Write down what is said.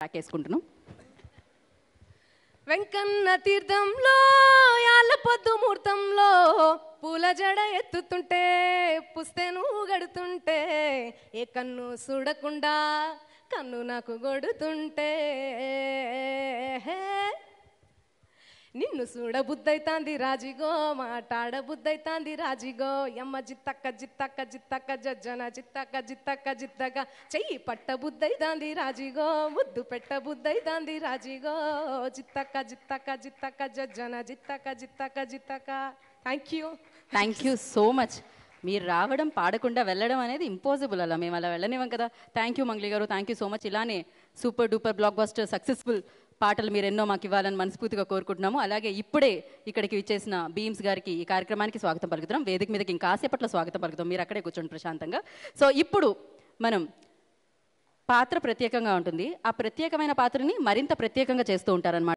వేసుకుంటున్నాం. వెంకన్న తీర్థంలో యాళ్ళ పొద్దు ముహూర్తంలో పూల జడ ఎత్తుతుంటే పుస్తెను గడుతుంటే ఏ కన్ను చూడకుండా కన్ను నాకు గొడుతుంటే నిన్ను చూడ బుద్ధైతాంది రాజిగో మాటాడ బుద్ధైతాంది రాజిగో యమ్మ జిత్తక్క జిత్తక్క జిత్తక్క జజ్జన జిత్తక్క జిత్తక్క జిత్తక చెయ్యి పట్ట బుద్ధైతాంది రాజిగో ముద్దు పెట్ట బుద్ధైతాంది రాజిగో జిత్తక్క జిత్తక్క జిత్తక్క జజ్జన జిత్తక్క జిత్తక్క జిత్తక. Thank you so much. మీరు రావడం పాడకుండా వెళ్ళడం అనేది ఇంపాసిబుల్. అలా మేము అలా వెళ్ళనివ్వం కదా. థ్యాంక్ యూ మంగ్లీ గారు, థ్యాంక్ యూ సో మచ్. ఇలానే super duper block buster successful పాటలు మీరు ఎన్నో మాకు ఇవ్వాలని మనస్ఫూర్తిగా కోరుకుంటున్నాము. అలాగే ఇప్పుడే ఇక్కడికి విచ్చేసిన బీమ్స్ గారికి ఈ కార్యక్రమానికి స్వాగతం పలుకుతున్నాం. వేదిక మీదకి ఇంకాసేపట్లో స్వాగతం పలుకుతాం, మీరు అక్కడే కూర్చోండి ప్రశాంతంగా. సో ఇప్పుడు మనం పాత్ర ప్రత్యేకంగా ఉంటుంది, ఆ ప్రత్యేకమైన పాత్రని మరింత ప్రత్యేకంగా చేస్తూ ఉంటారన్నమాట.